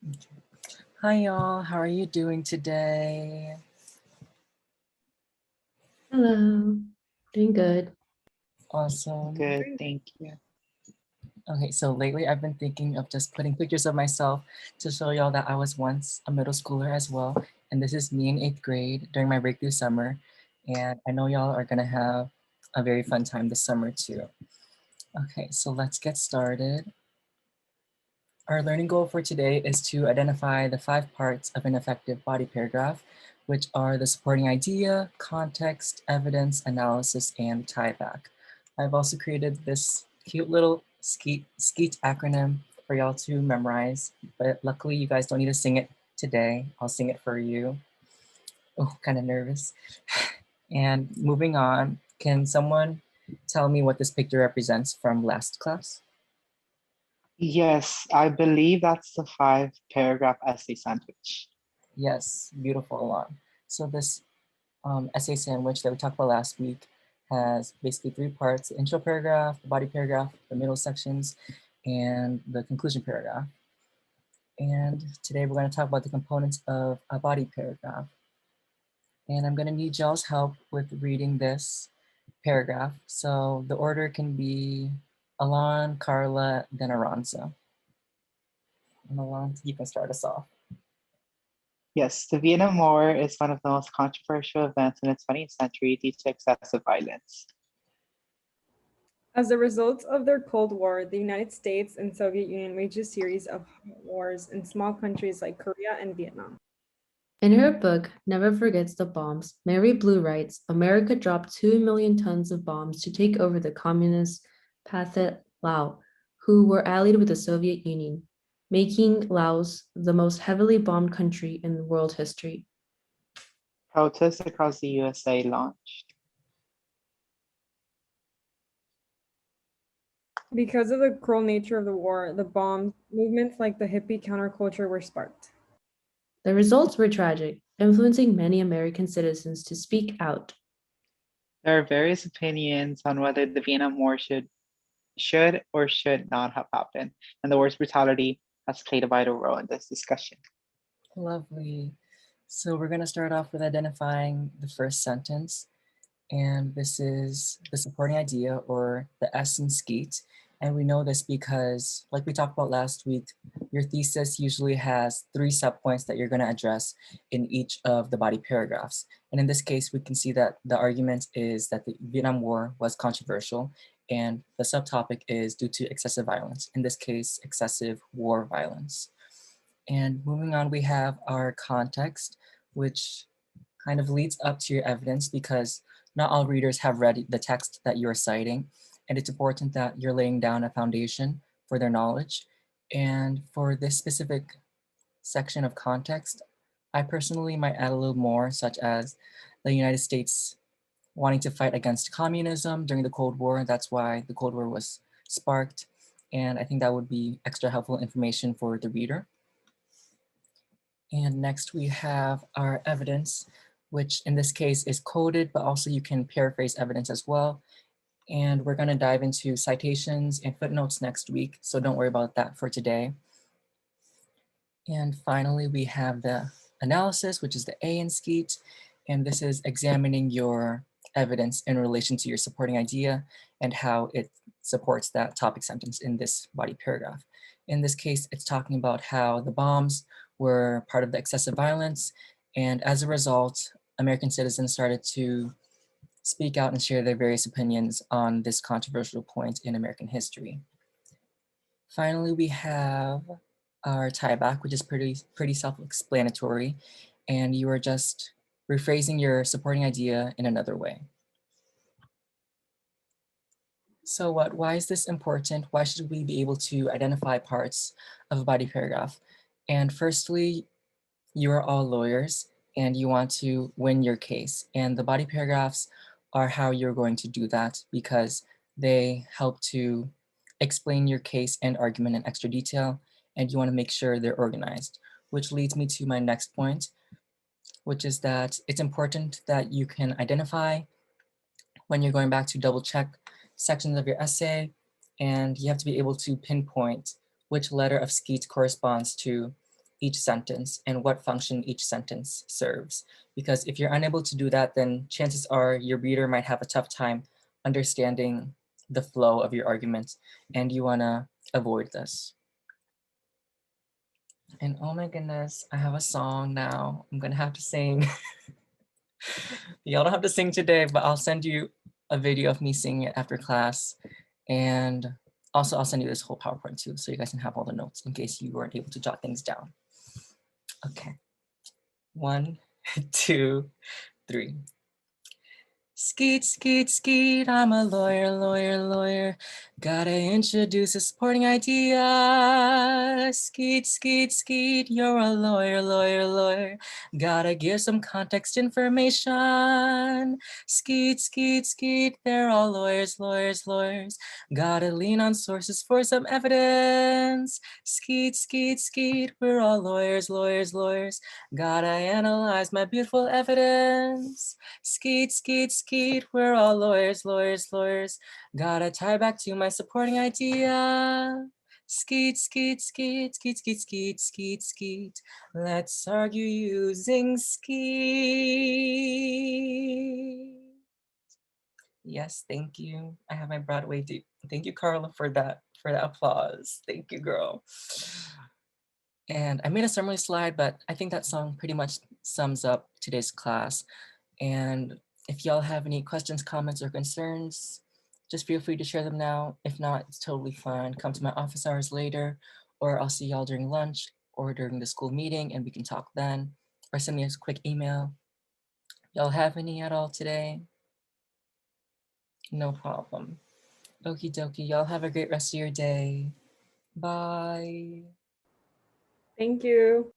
Okay. Hi y'all, how are you doing today? Hello, doing good. Awesome. Good, thank you. Okay, so lately I've been thinking of just putting pictures of myself to show y'all that I was once a middle schooler as well. And this is me in 8th grade during my breakthrough summer. And I know y'all are gonna have a very fun time this summer too. Okay, so let's get started. Our learning goal for today is to identify the 5 parts of an effective body paragraph, which are the supporting idea, context, evidence, analysis, and tieback. I've also created this cute little SKEET acronym for y'all to memorize, but luckily you guys don't need to sing it today. I'll sing it for you. Oh, kind of nervous. And moving on, can someone tell me what this picture represents from last class? Yes, I believe that's the 5 paragraph essay sandwich. Yes, beautiful Alon. So this essay sandwich that we talked about last week has basically 3 parts: the intro paragraph, the body paragraph, the middle sections, and the conclusion paragraph. And today we're going to talk about the components of a body paragraph. And I'm going to need y'all's help with reading this paragraph. So the order can be Alon, Carla, then Aranza. And Alon, you can start us off. Yes, the Vietnam War is one of the most controversial events in the 20th century due to excessive violence. As a result of their Cold War, the United States and Soviet Union waged a series of wars in small countries like Korea and Vietnam. In her book, Never Forgets the Bombs, Mary Blue writes, America dropped 2 million tons of bombs to take over the communist Pathet Lao, who were allied with the Soviet Union, making Laos the most heavily bombed country in world history. Protests across the USA launched. Because of the cruel nature of the war, the bombs, movements like the hippie counterculture were sparked. The results were tragic, influencing many American citizens to speak out. There are various opinions on whether the Vietnam War should or should not have happened, and the war's brutality has played a vital role in this discussion. Lovely. So we're going to start off with identifying the first sentence. And this is the supporting idea, or the S in SKEET. And we know this because, like we talked about last week, your thesis usually has 3 subpoints that you're going to address in each of the body paragraphs. And in this case, we can see that the argument is that the Vietnam War was controversial, and the subtopic is due to excessive violence, in this case, excessive war violence. And moving on, we have our context, which kind of leads up to your evidence because not all readers have read the text that you're citing, and it's important that you're laying down a foundation for their knowledge. And for this specific section of context, I personally might add a little more, such as the United States wanting to fight against communism during the Cold War. That's why the Cold War was sparked. And I think that would be extra helpful information for the reader. And next we have our evidence, which in this case is coded, but also you can paraphrase evidence as well. And we're gonna dive into citations and footnotes next week, so don't worry about that for today. And finally, we have the analysis, which is the A in SKEET, and this is examining your evidence in relation to your supporting idea and how it supports that topic sentence in this body paragraph. In this case, it's talking about how the bombs were part of the excessive violence, and as a result, American citizens started to speak out and share their various opinions on this controversial point in American history. Finally, we have our tieback, which is pretty self-explanatory, and you are just rephrasing your supporting idea in another way. So why is this important? Why should we be able to identify parts of a body paragraph? And firstly, you are all lawyers and you want to win your case. And the body paragraphs are how you're going to do that because they help to explain your case and argument in extra detail, and you want to make sure they're organized, which leads me to my next point, which is that it's important that you can identify when you're going back to double check sections of your essay, and you have to be able to pinpoint which letter of SKEET corresponds to each sentence and what function each sentence serves. Because if you're unable to do that, then chances are your reader might have a tough time understanding the flow of your argument, and you wanna avoid this. And oh my goodness, I have a song now. I'm gonna have to sing. Y'all don't have to sing today, but I'll send you a video of me singing it after class. And also I'll send you this whole PowerPoint too, so you guys can have all the notes in case you weren't able to jot things down. Okay, 1, 2, 3. Skeet, skeet, skeet, I'm a lawyer, lawyer, lawyer. Gotta introduce a supporting idea. Skeet, skeet, skeet, you're a lawyer, lawyer, lawyer. Gotta give some context information. Skeet, skeet, skeet, they're all lawyers, lawyers, lawyers. Gotta lean on sources for some evidence. Skeet, skeet, skeet, we're all lawyers, lawyers, lawyers. Gotta analyze my beautiful evidence. Skeet, skeet, skeet, we're all lawyers, lawyers, lawyers. Gotta tie back to my supporting idea. Skeet, skeet, skeet, skeet, skeet, skeet, skeet, skeet. Let's argue using skeet. Yes, thank you. I have my Broadway due. Thank you, Carla, for that applause. Thank you, girl. And I made a summary slide, but I think that song pretty much sums up today's class. And if y'all have any questions, comments, or concerns, just feel free to share them now. If not, it's totally fine. Come to my office hours later, or I'll see y'all during lunch or during the school meeting and we can talk then, or send me a quick email. Y'all have any at all today? No problem. Okie dokie, y'all have a great rest of your day. Bye. Thank you.